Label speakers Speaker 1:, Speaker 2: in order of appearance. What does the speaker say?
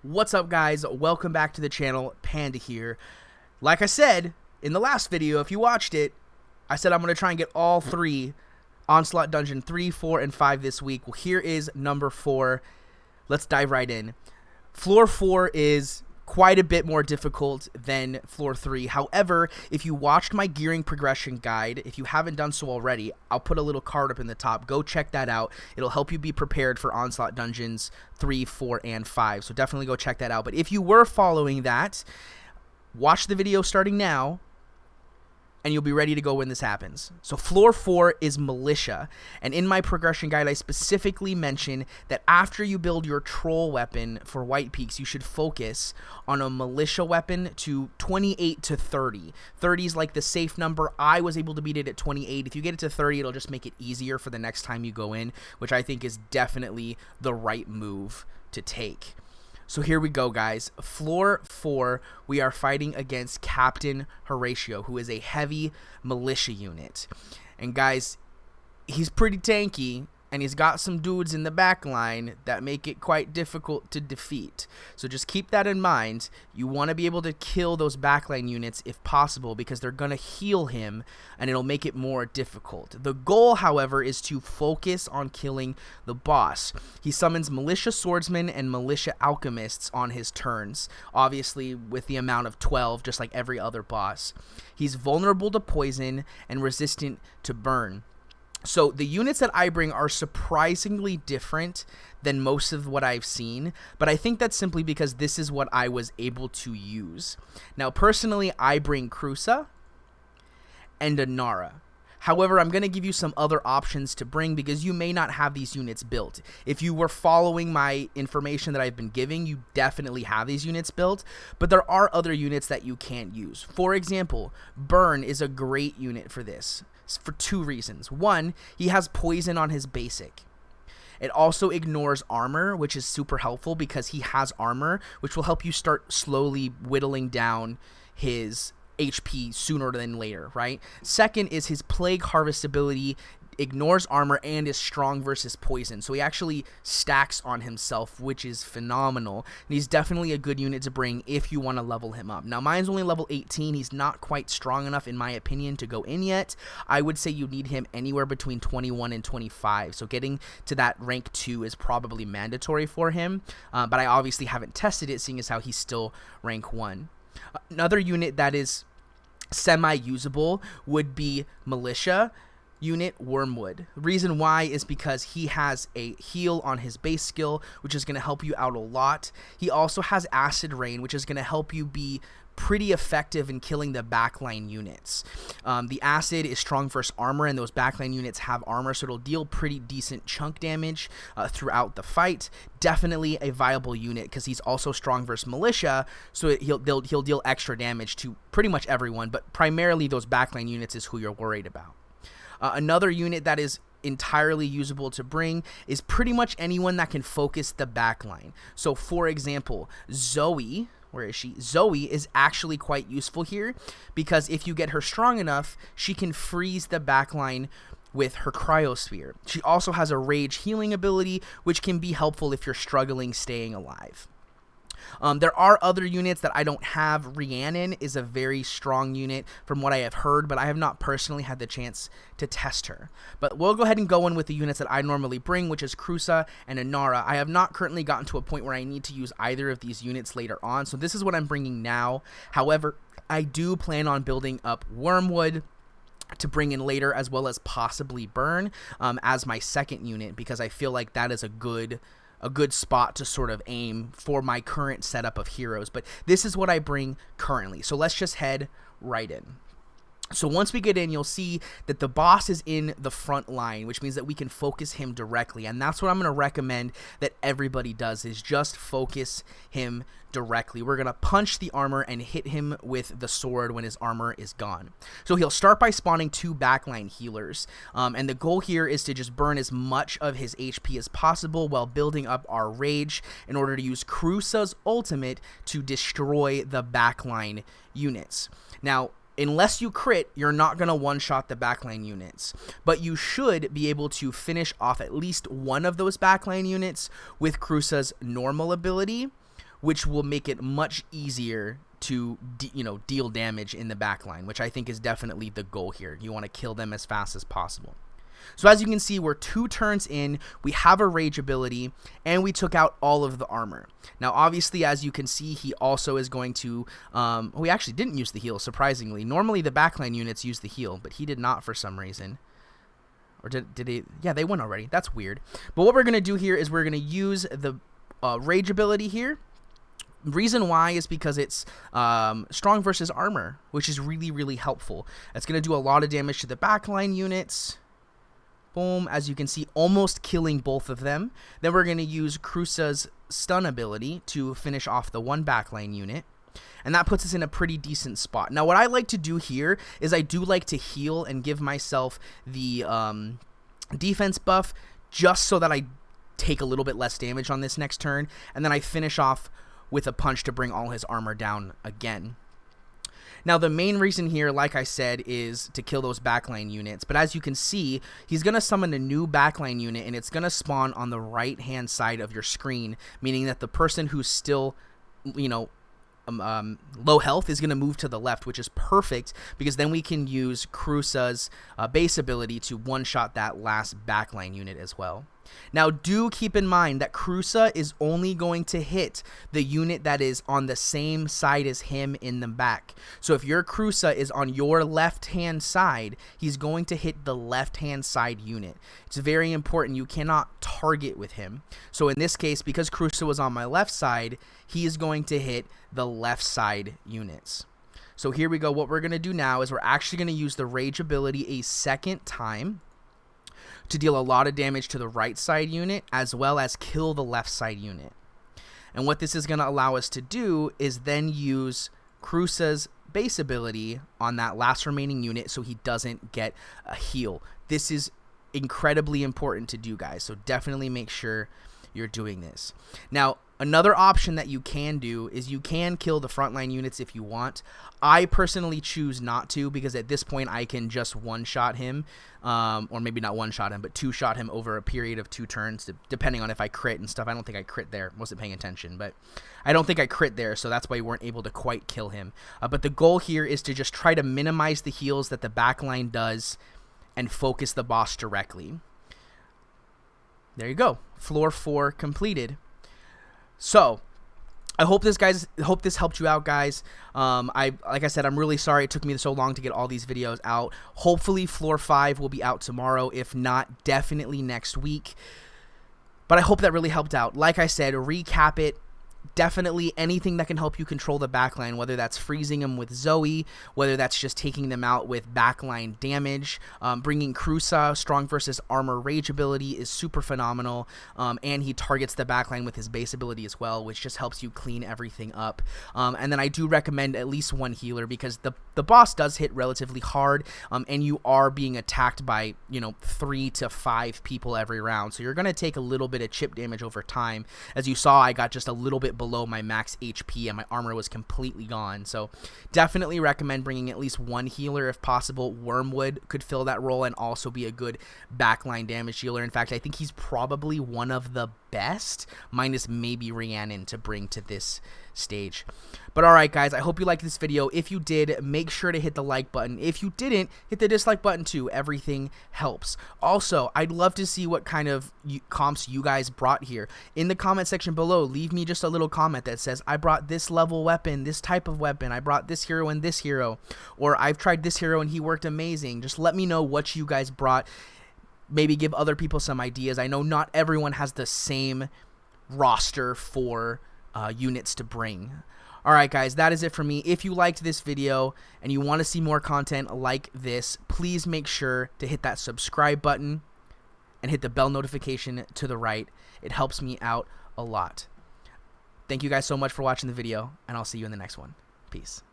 Speaker 1: What's up, guys? Welcome back to the channel. Panda here. Like I said in the last video, if you watched it, I said I'm going to try and get all three Onslaught Dungeon 3, 4, and 5 this week. Well, here is number 4. Let's dive right in. Floor 4 is quite a bit more difficult than floor 3. However, if you watched my gearing progression guide, if you haven't done so already, I'll put a little card up in the top. Go check that out. It'll help you be prepared for Onslaught Dungeons 3, 4, and 5. So definitely go check that out. But if you were following that, watch the video starting now, and you'll be ready to go when this happens. So floor 4 is Militia, and in my progression guide I specifically mention that after you build your troll weapon for White Peaks, you should focus on a Militia weapon to 28 to 30. 30 is like the safe number. I was able to beat it at 28. If you get it to 30, it'll just make it easier for the next time you go in, which I think is definitely the right move to take. So here we go, guys. Floor 4, we are fighting against Captain Horatio, who is a heavy militia unit. And guys, he's pretty tanky, and he's got some dudes in the back line that make it quite difficult to defeat. So just keep that in mind. You want to be able to kill those backline units if possible, because they're going to heal him, and it'll make it more difficult. The goal, however, is to focus on killing the boss. He summons militia swordsmen and militia alchemists on his turns, obviously with the amount of 12, just like every other boss. He's vulnerable to poison and resistant to burn. So the units that I bring are surprisingly different than most of what I've seen, but I think that's simply because this is what I was able to use. Now, personally, I bring Krusa and Anara. However, I'm going to give you some other options to bring because you may not have these units built. If you were following my information that I've been giving, you definitely have these units built, but there are other units that you can't use. For example, Burn is a great unit for this, for 2 reasons. One, he has poison on his basic. It also ignores armor, which is super helpful because he has armor, which will help you start slowly whittling down his HP sooner than later, right? Second is his Plague Harvest ability ignores armor and is strong versus poison, so he actually stacks on himself, which is phenomenal, and he's definitely a good unit to bring if you want to level him up. Now, mine's only level 18. He's not quite strong enough, in my opinion, to go in yet. I would say you need him anywhere between 21 and 25, so getting to that rank 2 is probably mandatory for him, but I obviously haven't tested it, seeing as how he's still rank 1. Another unit that is semi-usable would be Militia unit Wormwood. The reason why is because he has a heal on his base skill, which is going to help you out a lot. He also has Acid Rain, which is going to help you be pretty effective in killing the backline units. The acid is strong versus armor, and those backline units have armor, so it'll deal pretty decent chunk damage throughout the fight. Definitely a viable unit because he's also strong versus militia, so he'll deal extra damage to pretty much everyone, but primarily those backline units is who you're worried about. Another unit that is entirely usable to bring is pretty much anyone that can focus the backline. So for example, Zoe, where is she? Zoe is actually quite useful here because if you get her strong enough, she can freeze the backline with her cryosphere. She also has a rage healing ability, which can be helpful if you're struggling staying alive. There are other units that I don't have. Rhiannon is a very strong unit from what I have heard, but I have not personally had the chance to test her. But we'll go ahead and go in with the units that I normally bring, which is Krusa and Anara. I have not currently gotten to a point where I need to use either of these units later on, so this is what I'm bringing now. However, I do plan on building up Wormwood to bring in later, as well as possibly Burn as my second unit, because I feel like that is a good spot to sort of aim for my current setup of heroes. But this is what I bring currently. So let's just head right in. So once we get in, you'll see that the boss is in the front line, which means that we can focus him directly. And that's what I'm going to recommend that everybody does, is just focus him directly. We're going to punch the armor and hit him with the sword when his armor is gone. So he'll start by spawning 2 backline healers. And the goal here is to just burn as much of his HP as possible while building up our rage in order to use Krusa's ultimate to destroy the backline units. Now, unless you crit, you're not going to one-shot the backline units, but you should be able to finish off at least one of those backline units with Krusa's normal ability, which will make it much easier to deal damage in the backline, which I think is definitely the goal here. You want to kill them as fast as possible. So as you can see, we're 2 turns in, we have a rage ability, and we took out all of the armor. Now obviously, as you can see, he also is going to, we actually didn't use the heal, surprisingly. Normally the backline units use the heal, but he did not for some reason. Or did he? Yeah, they went already. That's weird. But what we're going to do here is we're going to use the rage ability here. Reason why is because it's strong versus armor, which is really, really helpful. It's going to do a lot of damage to the backline units. Boom, as you can see, almost killing both of them. Then we're going to use Krusa's stun ability to finish off the 1 backline unit. And that puts us in a pretty decent spot. Now, what I like to do here is I do like to heal and give myself the defense buff just so that I take a little bit less damage on this next turn. And then I finish off with a punch to bring all his armor down again. Now, the main reason here, like I said, is to kill those backline units. But as you can see, he's going to summon a new backline unit, and it's going to spawn on the right-hand side of your screen, meaning that the person who's still, low health is going to move to the left, which is perfect because then we can use Krusa's base ability to one-shot that last backline unit as well. Now, do keep in mind that Krusa is only going to hit the unit that is on the same side as him in the back. So if your Krusa is on your left-hand side, he's going to hit the left-hand side unit. It's very important. You cannot target with him. So in this case, because Krusa was on my left side, he is going to hit the left side units. So here we go. What we're going to do now is we're actually going to use the rage ability a second time to deal a lot of damage to the right side unit as well as kill the left side unit. And what this is going to allow us to do is then use Krusa's base ability on that last remaining unit so he doesn't get a heal. This is incredibly important to do, guys, so definitely make sure you're doing this. Now, another option that you can do is you can kill the frontline units if you want. I personally choose not to because at this point I can just one-shot him, or maybe not one-shot him, but two-shot him over a period of 2 turns, depending on if I crit and stuff. I don't think I crit there. Wasn't paying attention, but I don't think I crit there, so that's why we weren't able to quite kill him. But the goal here is to just try to minimize the heals that the backline does and focus the boss directly. There you go. Floor 4 completed. So, I hope this helped you out, guys. Like I said, I'm really sorry it took me so long to get all these videos out. Hopefully, Floor 5 will be out tomorrow. If not, definitely next week. But I hope that really helped out. Like I said, recap it. Definitely anything that can help you control the backline, whether that's freezing them with Zoe, whether that's just taking them out with backline damage. Bringing Krusa, strong versus armor rage ability is super phenomenal, and he targets the backline with his base ability as well, which just helps you clean everything up. And then I do recommend at least 1 healer because the boss does hit relatively hard, and you are being attacked by 3 to 5 people every round, so you're going to take a little bit of chip damage over time. As you saw, I got just a little bit below my max HP and my armor was completely gone. So definitely recommend bringing at least 1 healer if possible. Wormwood could fill that role and also be a good backline damage healer. In fact, I think he's probably one of the best, minus maybe Rhiannon, to bring to this stage. But alright, guys, I hope you liked this video. If you did, make sure to hit the like button. If you didn't, hit the dislike button too. Everything helps. Also, I'd love to see what kind of comps you guys brought here. In the comment section below, leave me just a little comment that says, I brought this level weapon, this type of weapon, I brought this hero and this hero, or I've tried this hero and he worked amazing. Just let me know what you guys brought. Maybe give other people some ideas. I know not everyone has the same roster for units to bring. Alright, guys, that is it for me. If you liked this video and you want to see more content like this, please make sure to hit that subscribe button and hit the bell notification to the right. It helps me out a lot. Thank you guys so much for watching the video, and I'll see you in the next one. Peace.